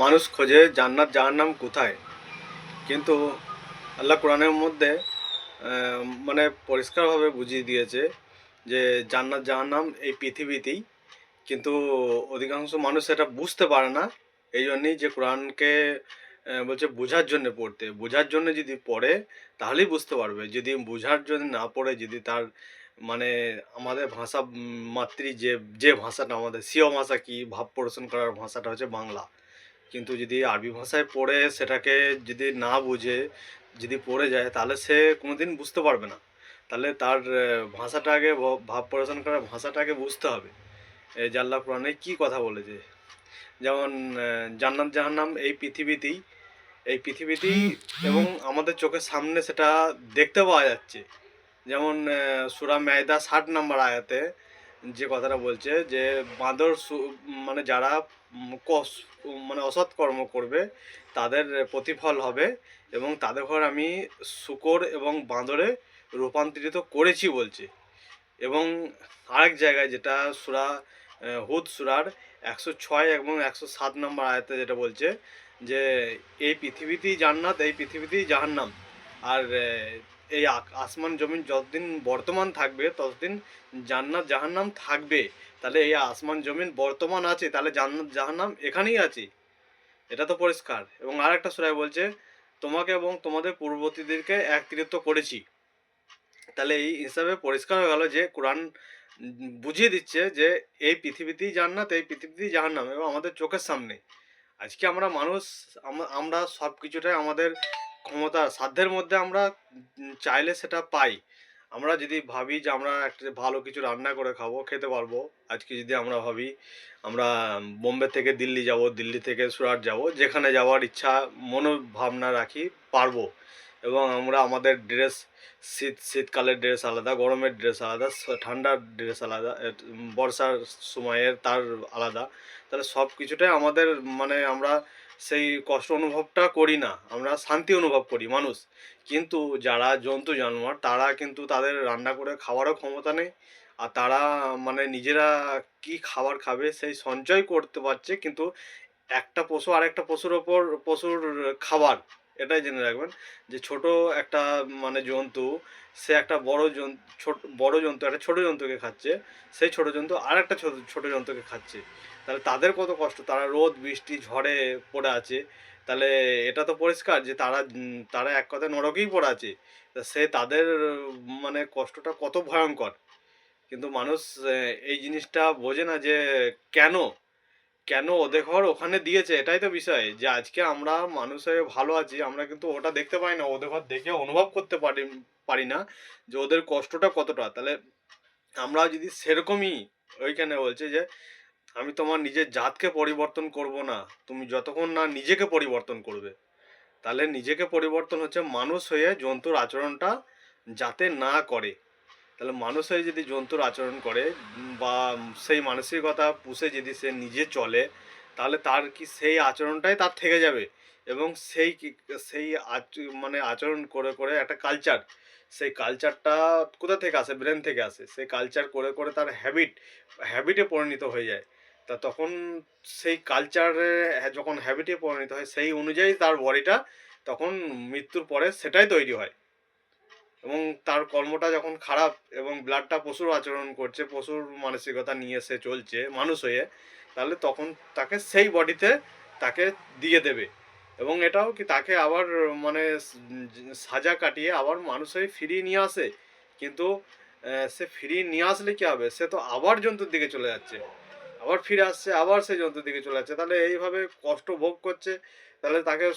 মানুষ খোঁজে জান্নাত জাহান্নাম কোথায়, কিন্তু আল্লাহ কোরআনের মধ্যে মানে পরিষ্কারভাবে বুঝিয়ে দিয়েছে যে জান্নাত জাহান্নাম এই পৃথিবীতেই। কিন্তু অধিকাংশ মানুষ সেটা বুঝতে পারে না। এই জন্যই যে কোরআনকে বলছে বোঝার জন্য পড়তে, বোঝার জন্য যদি পড়ে তাহলেই বুঝতে পারবে। যদি বোঝার জন্য না পড়ে, যদি তার মানে আমাদের ভাষা মাতৃ যে যে ভাষাটা আমাদের স্বীয় ভাষা, কি ভাব প্রদর্শন করার ভাষাটা হচ্ছে বাংলা। কিন্তু যদি আরবি ভাষায় পড়ে সেটাকে যদি না বুঝে যদি পড়ে যায়, তাহলে সে কোনোদিন বুঝতে পারবে না। তাহলে তার ভাষাটাকে ভাব প্রদর্শন করার ভাষাটাকে বুঝতে হবে। এই যে আল্লাহ কোরআনে কী কথা বলেছে, যেমন জান্নাত জাহান্নাম এই পৃথিবীতেই এবং আমাদের চোখের সামনে সেটা দেখতে পাওয়া যাচ্ছে। যেমন সূরা মায়দা ৬০ নম্বর আয়াতে যে কথাটা বলছে যে বাঁদর মানে যারা মানে অসৎ কর্ম করবে তাদের প্রতিফল হবে, এবং তাদের ঘর আমি শূকর এবং বাঁদরে রূপান্তরিত করেছি বলছে। এবং আরেক জায়গায় যেটা সূরা হুদ সূরার ১০৬ এবং ১০৭ নম্বর আয়াতে যেটা বলছে যে এই পৃথিবীতেই জান্নাত, এই পৃথিবীতেই জাহান্নাম। আর এই আসমান জমিন যতদিন বর্তমান থাকবে ততদিন জান্নাত জাহান্নাম থাকবে। তাহলে এই আসমান জমিন বর্তমান আছে, তাহলে জান্নাত জাহান্নাম এখানেই আছে। এটা তো পরিষ্কার। এবং আরেকটা সূরায় বলছে তোমাকে এবং তোমাদের পূর্ববর্তীদেরকে একত্রিত করেছি। তাহলে এই হিসাবে পরিষ্কার হয়ে গেল যে কোরআন বুঝিয়ে দিচ্ছে যে এই পৃথিবীতেই জান্নাত, এই পৃথিবীতেই জাহান্নাম, এবং আমাদের চোখের সামনে। আজকে আমরা মানুষ, আমরা সব কিছুটাই আমাদের ক্ষমতা সাধ্যের মধ্যে আমরা চাইলে সেটা পাই। আমরা যদি ভাবি যে আমরা একটা ভালো কিছু রান্না করে খাবো, খেতে পারবো। আজকে যদি আমরা ভাবি আমরা বোম্বে থেকে দিল্লি যাব, দিল্লি থেকে সুরাট যাব, যেখানে যাওয়ার ইচ্ছা মনোভাবনা রাখি, পারবো। এবং আমরা আমাদের ড্রেস, শীতকালের ড্রেস আলাদা, গরমের ড্রেস আলাদা, ঠান্ডার ড্রেস আলাদা, বর্ষার সময়ের তার আলাদা। তাহলে সব কিছুটাই আমাদের মানে আমরা সেই কষ্ট অনুভবটা করি না, আমরা শান্তি অনুভব করি মানুষ। কিন্তু যারা জন্তু জানোয়ার তারা কিন্তু তাদের রান্না করে খাওয়ারও ক্ষমতা নেই। আর তারা মানে নিজেরা কি খাবার খাবে সেই সঞ্চয় করতে পারছে, কিন্তু একটা পশু আরেকটা পশুর ওপর পশুর খাবার। এটাই জেনে রাখবেন যে ছোট একটা মানে জন্তু, সে একটা বড় জন্তু একটা ছোট জন্তুকে খাচ্ছে, সেই ছোট জন্তু আর একটা ছোট ছোট জন্তুকে খাচ্ছে। তাহলে তাদের কত কষ্ট, তারা রোদ বৃষ্টি ঝড়ে পড়ে আছে। তাহলে এটা তো পরিষ্কার যে তারা এক কথায় নরকেই পড়ে আছে। তা সে তাদের মানে কষ্টটা কত ভয়ঙ্কর। কিন্তু মানুষ এই জিনিসটা বোঝে না যে কেন কেন ওদের ঘর ওখানে দিয়েছে। এটাই তো বিষয়, যে আজকে আমরা মানুষ হয়ে ভালো আছি, আমরা কিন্তু ওটা দেখতে পাই না, ওদের ঘর দেখে অনুভব করতে পারি না যে ওদের কষ্টটা কতটা। তাহলে আমরা যদি সেরকমই, ওইখানে বলছে যে আমি তোমার নিজের জাতকে পরিবর্তন করব না তুমি যতক্ষণ না নিজেকে পরিবর্তন করবে। তাহলে নিজেকে পরিবর্তন হচ্ছে মানুষ হয়ে জন্তুর আচরণটা যাতে না করে। তাহলে মানুষ হয়ে যদি জন্তুর আচরণ করে বা সেই মানসিকতা পুষে যদি সে নিজে চলে, তাহলে তার কি সেই আচরণটাই তার থেকে যাবে। এবং সেই মানে আচরণ করে করে একটা কালচার, সেই কালচারটা কোথা থেকে আসে, ব্রেন থেকে আসে। সেই কালচার করে করে তার হ্যাবিটে পরিণত হয়ে যায়। তা তখন সেই কালচারে যখন হ্যাবিটে পরিণত হয়, সেই অনুযায়ী তার বডিটা তখন মৃত্যুর পরে সেটাই তৈরি হয়। এবং তার কর্মটা যখন খারাপ এবং ব্লাডটা পশুর আচরণ করছে, পশুর মানসিকতা নিয়ে সে চলছে মানুষ হয়ে, তাহলে তখন তাকে সেই বডিতে তাকে দিয়ে দেবে। এবং এটাও কি তাকে আবার মানে সাজা কাটিয়ে আবার মানুষ হয়ে ফিরিয়ে নিয়ে আসে। কিন্তু সে ফিরিয়ে নিয়ে আসলে কি হবে, সে তো আবার জন্তুর দিকে চলে যাচ্ছে, আবার ফিরে আসছে, আবার সেই জন্তুর দিকে চলে যাচ্ছে। তাহলে এইভাবে কষ্ট ভোগ করছে। তাহলে তাকে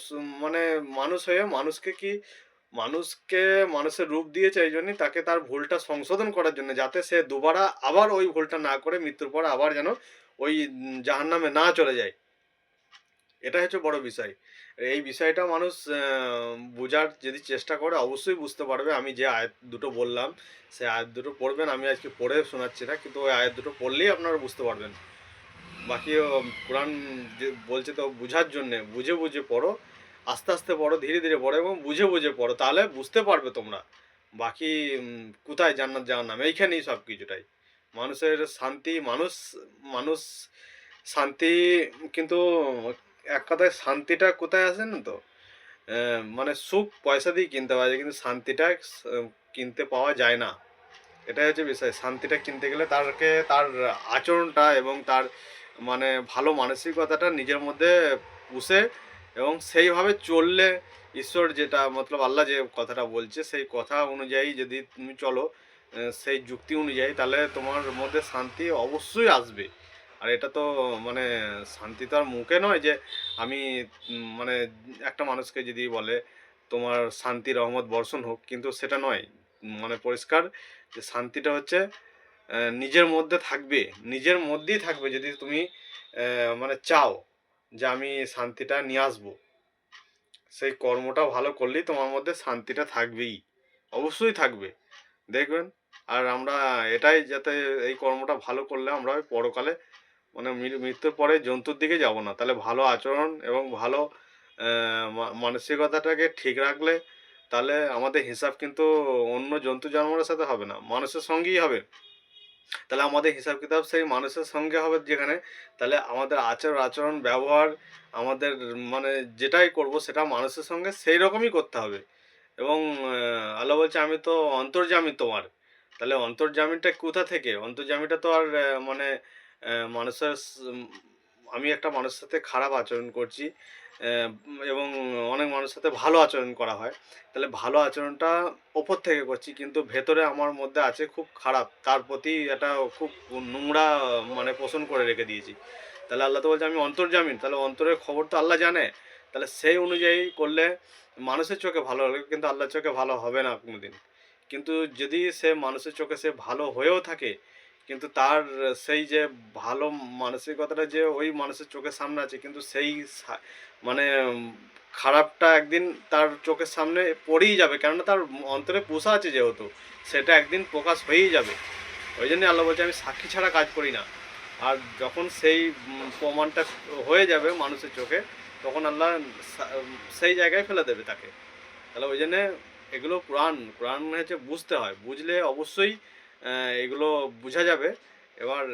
মানে মানুষ হয়ে মানুষকে মানুষের রূপ দিয়েছে এই জন্যই, তাকে তার ভুলটা সংশোধন করার জন্য, যাতে সে দুবারা আবার ওই ভুলটা না করে মৃত্যুর পর আবার যেন ওই জাহান্নামে না চলে যায়। এটা হচ্ছে বড় বিষয়। এই বিষয়টা মানুষ বোঝার যদি চেষ্টা করে অবশ্যই বুঝতে পারবে। আমি যে আয়াত দুটো বললাম সেই আয়াত দুটো পড়বেন, আমি আজকে পড়ে শোনাচ্ছি না, কিন্তু ওই আয়াত দুটো পড়লেই আপনারা বুঝতে পারবেন। বাকি কোরআন যে বলছে তো বুঝার জন্যে, বুঝে বুঝে পড়ো, আস্তে আস্তে পড়ো, ধীরে ধীরে পড়ো এবং বুঝে বুঝে পড়ো, তাহলে বুঝতে পারবে তোমরা। বাকি কোথায় জান্নাত জাহান্নাম, এইখানেই সব কিছুটাই। মানুষের শান্তি, মানুষ মানুষ শান্তি কিন্তু এক কথায় শান্তিটা কোথায় আসে না তো, মানে সুখ পয়সা দিয়ে কিনতে পাওয়া যায়, কিন্তু শান্তিটা কিনতে পাওয়া যায় না। এটাই হচ্ছে বিষয়। শান্তিটা কিনতে গেলে তার আচরণটা এবং তার মানে ভালো মানসিকতাটা নিজের মধ্যে পুষে এবং সেইভাবে চললে ঈশ্বর যেটা মতলব আল্লাহ যে কথাটা বলছে সেই কথা অনুযায়ী যদি তুমি চলো, সেই যুক্তি অনুযায়ী, তাহলে তোমার মধ্যে শান্তি অবশ্যই আসবে। আর এটা তো মানে শান্তি তো আর মুখে নয় যে আমি মানে একটা মানুষকে যদি বলে তোমার শান্তি রহমত বর্ষণ হোক, কিন্তু সেটা নয়। মানে পরিষ্কার যে শান্তিটা হচ্ছে নিজের মধ্যে থাকবে, নিজের মধ্যেই থাকবে যদি তুমি মানে চাও যে আমি শান্তিটা নিয়ে আসবো। সেই কর্মটা ভালো করলেই তোমার মধ্যে শান্তিটা থাকবেই, অবশ্যই থাকবে, দেখবেন। আর আমরা এটাই যাতে এই কর্মটা ভালো করলে আমরা ওই পরকালে মানে মৃত্যুর পরে জন্তুর দিকে যাব না। তাহলে ভালো আচরণ এবং ভালো মানসিকতাটাকে ঠিক রাখলে তাহলে আমাদের হিসাব কিন্তু অন্য জন্তু জানোয়ারের সাথে হবে না, মানুষের সঙ্গেই হবে। তাহলে আমাদের হিসাব কিতাব সেই মানুষের সঙ্গে হবে যেখানে, তাহলে আমাদের আচরণ ব্যবহার আমাদের মানে যেটাই করব সেটা মানুষের সঙ্গে সেই রকমই করতে হবে। এবং আল্লাহ বলছে আমি তো অন্তর্যামী তোমার। তাহলে অন্তর্যামীটা কোথা থেকে? অন্তর্যামীটা তো আর মানে মানুষের আমি একটা মানুষের সাথে খারাপ আচরণ করছি, এবং অনেক মানুষের সাথে ভালো আচরণ করা হয়। তাহলে ভালো আচরণটা ওপর থেকে করছি, কিন্তু ভেতরে আমার মধ্যে আছে খুব খারাপ, তার প্রতি একটা খুব নোংরা মানে পোষণ করে রেখে দিয়েছি। তাহলে আল্লাহ তো বলছে আমি অন্তর্যামী, তাহলে অন্তরের খবর তো আল্লাহ জানে। তাহলে সেই অনুযায়ী করলে মানুষের চোখে ভালো হলে কিন্তু আল্লাহর চোখে ভালো হবে না কোনোদিন। কিন্তু যদি সে মানুষের চোখে সে ভালো হয়েও থাকে, কিন্তু তার সেই যে ভালো মানসিকতাটা যে ওই মানুষের চোখের সামনে আছে, কিন্তু সেই মানে খারাপটা একদিন তার চোখের সামনে পড়েই যাবে, কেননা তার অন্তরে পোষা আছে যেহেতু, সেটা একদিন প্রকাশ হয়েই যাবে। ওই জন্যই আল্লাহ বলছে আমি সাক্ষী ছাড়া কাজ করি না। আর যখন সেই প্রমাণটা হয়ে যাবে মানুষের চোখে, তখন আল্লাহ সেই জায়গায় ফেলে দেবে তাকে। তাহলে ওই জন্যে এগুলো কোরআন হচ্ছে বুঝতে হয়, বুঝলে অবশ্যই এগুলো বোঝা যাবে। এবার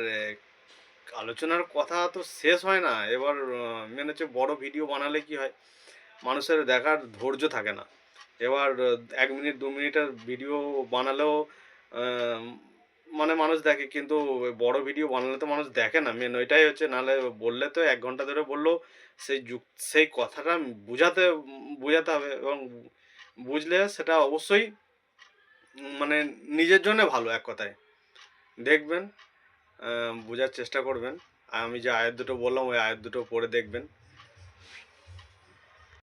আলোচনার কথা তো শেষ হয় না। এবার মেন হচ্ছে বড় ভিডিও বানালে কি হয়, মানুষের দেখার ধৈর্য থাকে না। এবার 1 মিনিট 2 মিনিটের ভিডিও বানালেও আহ, মানে মানুষ দেখে, কিন্তু ওই বড় ভিডিও বানালে তো মানুষ দেখে না, মেন ওইটাই হচ্ছে। নাহলে বললে তো 1 ঘন্টা ধরে বললেও সেই কথাটা বোঝাতে হবে, এবং বুঝলে সেটা অবশ্যই মানে নিজের জন্য ভালো, এক কথায়। দেখবেন, বোঝার চেষ্টা করবেন। আর আমি যে আয়াত দুটো বললাম ওই আয়াত দুটো পড়ে দেখবেন।